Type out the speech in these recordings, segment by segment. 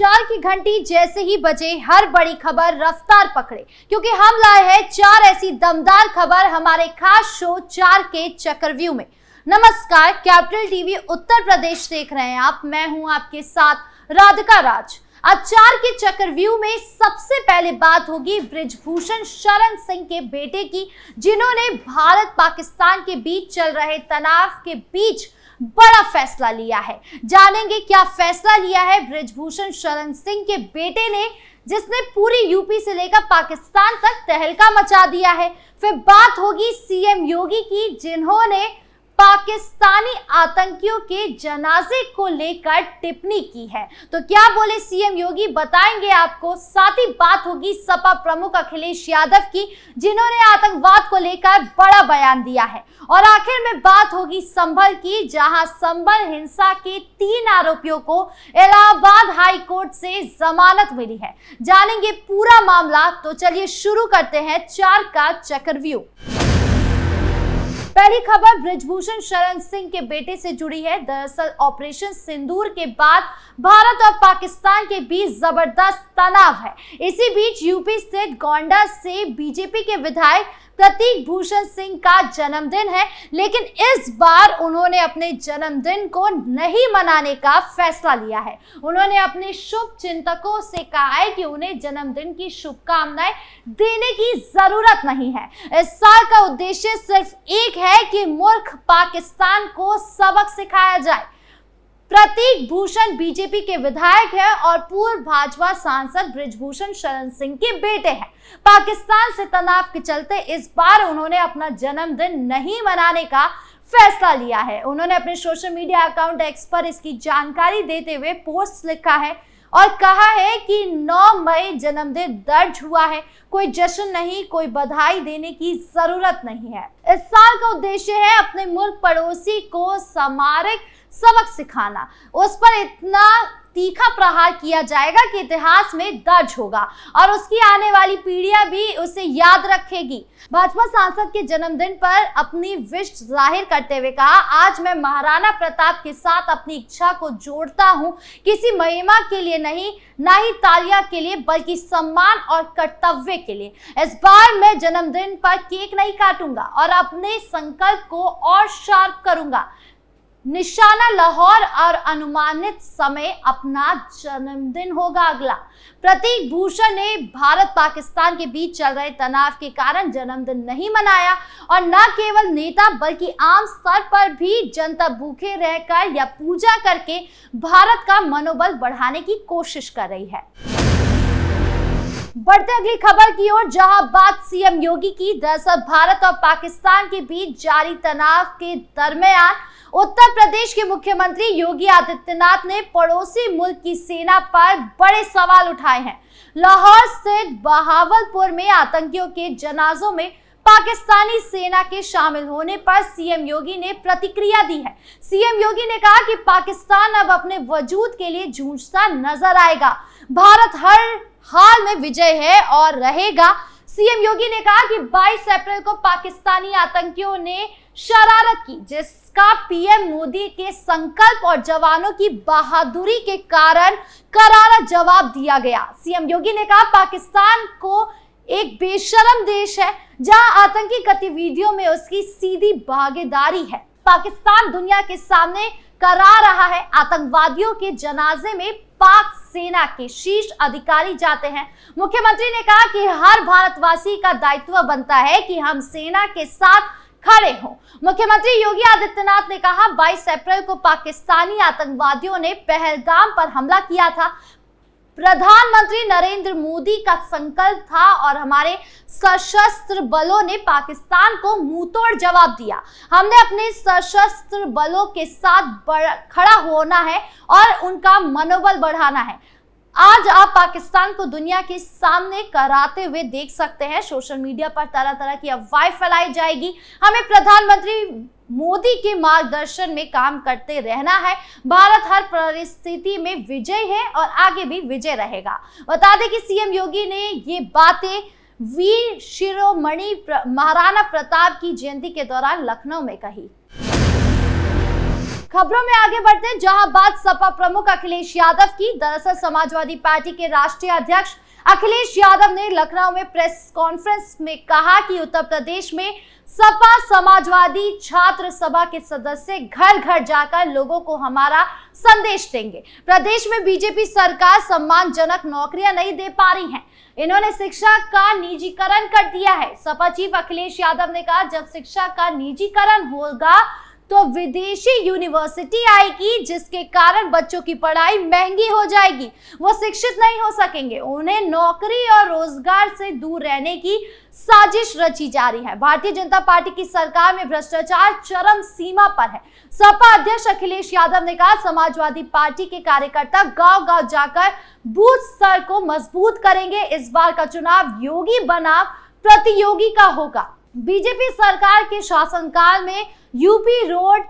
चार की घंटी जैसे ही बजे हर बड़ी खबर रफ्तार पकड़े, क्योंकि हम लाए हैं चार ऐसी दमदार खबर हमारे खास शो चार के चक्रव्यूह में। नमस्कार, कैपिटल टीवी उत्तर प्रदेश देख रहे हैं आप। मैं हूं आपके साथ राधिका राज। आज चार के चक्रव्यूह में सबसे पहले बात होगी बृजभूषण शरण सिंह के बेटे की, जिन्होंने भारत पाकिस्तान के बीच चल रहे तनाव के बीच बड़ा फैसला लिया है। जानेंगे क्या फैसला लिया है बृजभूषण शरण सिंह के बेटे ने, जिसने पूरी यूपी से लेकर पाकिस्तान तक तहलका मचा दिया है। फिर बात होगी सीएम योगी की, जिन्होंने पाकिस्तानी आतंकियों के जनाजे को लेकर टिप्पणी की है। तो क्या बोले सीएम योगी, बताएंगे आपको। साथ ही बात होगी सपा प्रमुख अखिलेश यादव की, जिन्होंने आतंकवाद को लेकर बड़ा बयान दिया है। और आखिर में बात होगी संभल की, जहां संभल हिंसा के 3 आरोपियों को इलाहाबाद हाई कोर्ट से जमानत मिली है। जानेंगे पूरा मामला। तो चलिए शुरू करते हैं चार का चक्रव्यूह। पहली खबर बृजभूषण शरण सिंह के बेटे से जुड़ी है। दरअसल ऑपरेशन सिंदूर के बाद भारत और पाकिस्तान के बीच जबरदस्त तनाव है। इसी बीच यूपी स्थित गोंडा से बीजेपी के विधायक प्रतीक भूषण सिंह का जन्मदिन है, लेकिन इस बार उन्होंने अपने जन्मदिन को नहीं मनाने का फैसला लिया है। उन्होंने अपने शुभ चिंतकों से कहा है कि उन्हें जन्मदिन की शुभकामनाएं देने की जरूरत नहीं है। इस साल का उद्देश्य सिर्फ एक है कि मूर्ख पाकिस्तान को सबक सिखाया जाए। प्रतीक भूषण बीजेपी के विधायक है और पूर्व भाजपा सांसद बृजभूषण शरण सिंह के बेटे हैं। पाकिस्तान से तनाव के चलते इस बार उन्होंने अपना जन्मदिन नहीं मनाने का फैसला लिया है। उन्होंने अपने सोशल मीडिया अकाउंट एक्स पर इसकी जानकारी देते हुए पोस्ट लिखा है और कहा है कि 9 मई जन्मदिन दर्ज हुआ है। कोई जश्न नहीं, कोई बधाई देने की जरूरत नहीं है। इस साल का उद्देश्य है अपने मुल्क पड़ोसी को सामरिक सबक सिखाना। उस पर इतना तीखा प्रहार किया जाएगा कि इतिहास में दर्ज होगा और उसकी आने वाली पीढ़ियां भी उसे याद रखेगी। भाजपा सांसद के जन्मदिन पर अपनी विश जाहिर करते हुए कहा, आज मैं महाराणा प्रताप के साथ अपनी इच्छा को जोड़ता हूं, किसी महिमा के लिए नहीं, ना ही तालियां के लिए, बल्कि सम्मान और कर्तव्य के लिए। इस बार मैं जन्मदिन पर केक नहीं काटूंगा और अपने संकल्प को और शार्प करूंगा। निशाना लाहौर और अनुमानित समय अपना जन्मदिन होगा अगला। प्रतीक भूषण ने भारत पाकिस्तान के बीच चल रहे तनाव के कारण जन्मदिन नहीं मनाया और न केवल नेता बल्कि आम स्तर पर भी जनता भूखे रहकर या पूजा करके भारत का मनोबल बढ़ाने की कोशिश कर रही है। बढ़ते अगली खबर की ओर, जहां बात सीएम योगी की। दरअसल भारत और पाकिस्तान के बीच जारी तनाव के दरमियान उत्तर प्रदेश के मुख्यमंत्री योगी आदित्यनाथ ने पड़ोसी मुल्क की सेना पर बड़े सवाल उठाए हैं। लाहौर स्थित बहावलपुर में आतंकियों के जनाजों में पाकिस्तानी सेना के शामिल होने पर सीएम योगी ने प्रतिक्रिया दी है। सीएम योगी ने कहा कि पाकिस्तान अब अपने वजूद के लिए जूझता नजर आएगा। भारत हर हाल में विजय है और रहेगा। सीएम योगी ने कहा कि 22 अप्रैल को पाकिस्तानी आतंकियों ने शरारत की, जिसका पीएम मोदी के संकल्प और जवानों की बहादुरी के कारण करारा जवाब दिया गया। सीएम योगी ने कहा, पाकिस्तान को एक बेशरम देश है जहां आतंकी गतिविधियों में उसकी सीधी भागीदारी है। पाकिस्तान दुनिया के सामने करा रहा है। आतंकवादियों के जनाजे में पाक सेना के शीर्ष अधिकारी जाते हैं। मुख्यमंत्री ने कहा कि हर भारतवासी का दायित्व बनता है कि हम सेना के साथ खड़े हों। मुख्यमंत्री योगी आदित्यनाथ ने कहा, 22 अप्रैल को पाकिस्तानी आतंकवादियों ने पहलगाम पर हमला किया था। प्रधानमंत्री नरेंद्र मोदी का संकल्प था और हमारे सशस्त्र बलों ने पाकिस्तान को मुंहतोड़ जवाब दिया। हमने अपने सशस्त्र बलों के साथ खड़ा होना है और उनका मनोबल बढ़ाना है। आज आप पाकिस्तान को दुनिया के सामने कराते हुए देख सकते हैं। सोशल मीडिया पर तरह तरह की अफवाहें फैलाई जाएगी। हमें प्रधानमंत्री मोदी के मार्गदर्शन में काम करते रहना है। भारत हर परिस्थिति में विजय है और आगे भी विजय रहेगा। बता दें कि सीएम योगी ने ये बातें वीर शिरोमणि महाराणा प्रताप की जयंती के दौरान लखनऊ में कही। खबरों में आगे बढ़ते हैं, जहां बात सपा प्रमुख अखिलेश यादव की। दरअसल समाजवादी पार्टी के राष्ट्रीय अध्यक्ष अखिलेश यादव ने लखनऊ में प्रेस कॉन्फ्रेंस में कहा कि उत्तर प्रदेश में सपा समाजवादी छात्र सभा के सदस्य घर घर जाकर लोगों को हमारा संदेश देंगे। प्रदेश में बीजेपी सरकार सम्मानजनक नौकरियां नहीं दे पा रही है। इन्होंने शिक्षा का निजीकरण कर दिया है। सपा चीफ अखिलेश यादव ने कहा, जब शिक्षा का निजीकरण होगा तो विदेशी यूनिवर्सिटी आएगी, जिसके कारण बच्चों की पढ़ाई महंगी हो जाएगी, वो शिक्षित नहीं हो सकेंगे। उन्हें नौकरी और रोजगार से दूर रहने की साजिश रची जा रही है। भारतीय जनता पार्टी की सरकार में भ्रष्टाचार चरम सीमा पर है। सपा अध्यक्ष अखिलेश यादव ने कहा, समाजवादी पार्टी के कार्यकर्ता गांव-गांव जाकर बूथ स्तर को मजबूत करेंगे। इस बार का चुनाव योगी बनाम प्रतियोगी का होगा। बीजेपी सरकार के शासनकाल में यूपी रोड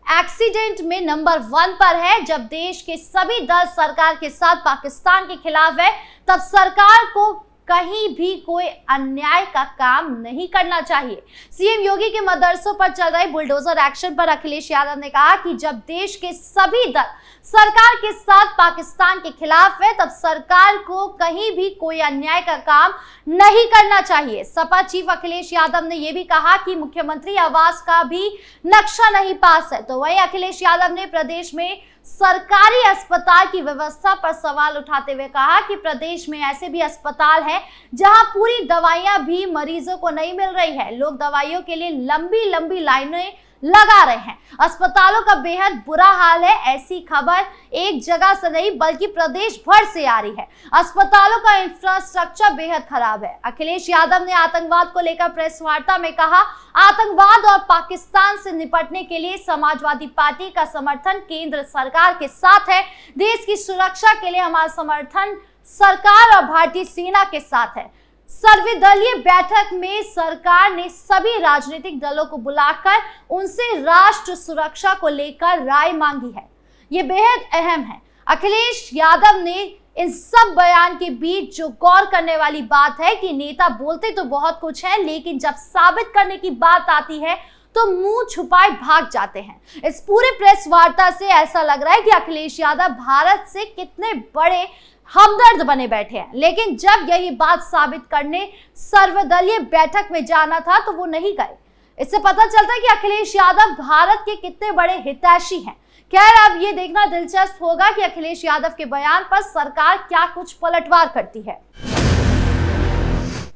एक्सीडेंट में नंबर 1 पर है। जब देश के सभी दल सरकार के साथ पाकिस्तान के खिलाफ है, तब सरकार को कहीं भी कोई अन्याय का काम नहीं करना चाहिए। सीएम योगी के मदरसों पर चल रहे बुलडोजर एक्शन पर अखिलेश यादव ने कहा कि जब देश के सभी दल सरकार के साथ पाकिस्तान के खिलाफ है, तब सरकार को कहीं भी कोई अन्याय का काम नहीं करना चाहिए। सपा चीफ अखिलेश यादव ने यह भी कहा कि मुख्यमंत्री आवास का भी नक्शा नहीं पास है। तो वहीं अखिलेश यादव ने प्रदेश में सरकारी अस्पताल की व्यवस्था पर सवाल उठाते हुए कहा कि प्रदेश में ऐसे भी अस्पताल हैं जहां पूरी दवाइयां भी मरीजों को नहीं मिल रही है। लोग दवाइयों के लिए लंबी लंबी लाइनें लगा रहे हैं। अस्पतालों का बेहद बुरा हाल है। ऐसी खबर एक जगह से नहीं बल्कि प्रदेश भर से आ रही है। अस्पतालों का इंफ्रास्ट्रक्चर बेहद खराब है। अखिलेश यादव ने आतंकवाद को लेकर प्रेस वार्ता में कहा, आतंकवाद और पाकिस्तान से निपटने के लिए समाजवादी पार्टी का समर्थन केंद्र सरकार के साथ है। देश की सुरक्षा के लिए हमारा समर्थन सरकार और भारतीय सेना के साथ है। सर्वदलीय बैठक में सरकार ने सभी राजनीतिक दलों को बुलाकर उनसे राष्ट्र सुरक्षा को लेकर राय मांगी है। ये बेहद अहम है। अखिलेश यादव ने इन सब बयान के बीच जो गौर करने वाली बात है कि नेता बोलते तो बहुत कुछ है, लेकिन जब साबित करने की बात आती है तो मुंह छुपाए भाग जाते हैं। इस पूरे प्रेस वार्ता से ऐसा लग रहा है कि अखिलेश यादव भारत से कितने बड़े हमदर्द बने बैठे हैं, लेकिन जब यही बात साबित करने सर्वदलीय बैठक में जाना था तो वो नहीं गए। इससे पता चलता है कि अखिलेश यादव भारत के कितने बड़े हितैषी हैं। खैर, अब ये देखना दिलचस्प होगा कि अखिलेश यादव के बयान पर सरकार क्या कुछ पलटवार करती है।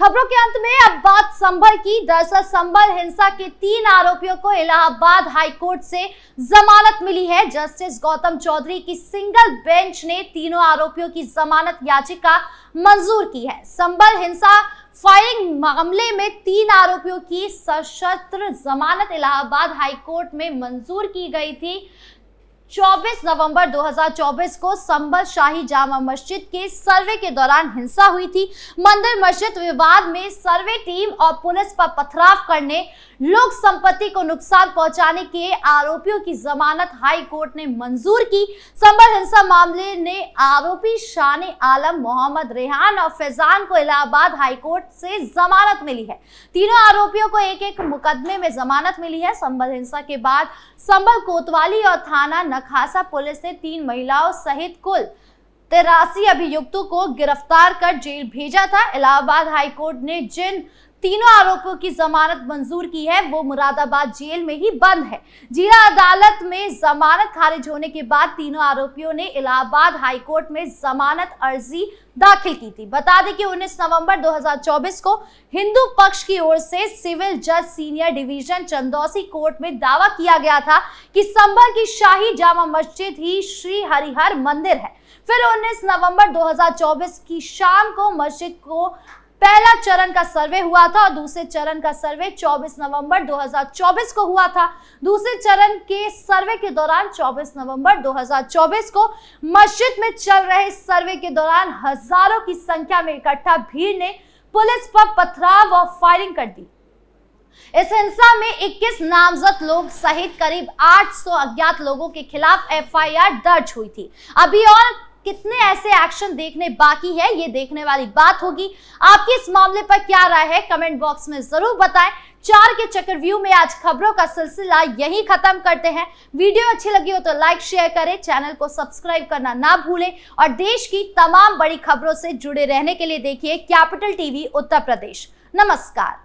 खबरों के अंत में अब बात संभल की। दरअसल संभल हिंसा के 3 आरोपियों को इलाहाबाद हाईकोर्ट से जमानत मिली है। जस्टिस गौतम चौधरी की सिंगल बेंच ने तीनों आरोपियों की जमानत याचिका मंजूर की है। संभल हिंसा फायरिंग मामले में 3 आरोपियों की सशस्त्र जमानत इलाहाबाद हाईकोर्ट में मंजूर की गई थी। 24 नवंबर 2024 को संभल शाही जामा मस्जिद के सर्वे के दौरान हिंसा हुई थी। मंदिर मस्जिद विवाद में सर्वे टीम और पुलिस पर पथराव करने, लोक संपत्ति को नुकसान पहुंचाने के आरोपियों की जमानत हाई कोर्ट ने मंजूर की। संभल हिंसा मामले ने आरोपी शान आलम, मोहम्मद रेहान और फैजान को इलाहाबाद हाई कोर्ट से जमानत मिली है। तीनों आरोपियों को एक एक मुकदमे में जमानत मिली है। संभल हिंसा के बाद संभल कोतवाली और थाना नखासा पुलिस ने 3 महिलाओं सहित कुल 83 अभियुक्तों को गिरफ्तार कर जेल भेजा था। इलाहाबाद हाई कोर्ट ने जिन तीनों आरोपियों की जमानत मंजूर की है वो मुरादाबाद जेल में ही बंद है। जिला अदालत में जमानत खारिज होने के बाद तीनों आरोपियों ने इलाहाबाद हाई कोर्ट में जमानत अर्जी दाखिल की थी। बता दें कि 19 नवंबर 2024 को हिंदू पक्ष की ओर से सिविल जज सीनियर डिवीजन चंदौसी कोर्ट में दावा किया गया था कि संभल की शाही जामा मस्जिद ही श्री हरिहर मंदिर है। फिर 19 नवंबर 2024 की शाम को मस्जिद को पहला चरण का सर्वे हुआ था और दूसरे चरण का सर्वे 24 नवंबर 2024 को हुआ था। दूसरे चरण के सर्वे के दौरान 24 नवंबर 2024 को मस्जिद में चल रहे सर्वे के दौरान हजारों की संख्या में इकट्ठा भीड़ ने पुलिस पर पथराव और फायरिंग कर दी। इस हिंसा में 21 नामजद लोग सहित करीब 800 अज्ञात लोगों के खिलाफ एफआईआर दर्ज हुई थी। अभी और कितने ऐसे एक्शन देखने बाकी है, ये देखने वाली बात होगी। आपकी इस मामले पर क्या राय है, कमेंट बॉक्स में जरूर बताएं। चार के चक्रव्यूह में आज खबरों का सिलसिला यही खत्म करते हैं। वीडियो अच्छी लगी हो तो लाइक शेयर करें, चैनल को सब्सक्राइब करना ना भूलें और देश की तमाम बड़ी खबरों से जुड़े रहने के लिए देखिए कैपिटल टीवी उत्तर प्रदेश। नमस्कार।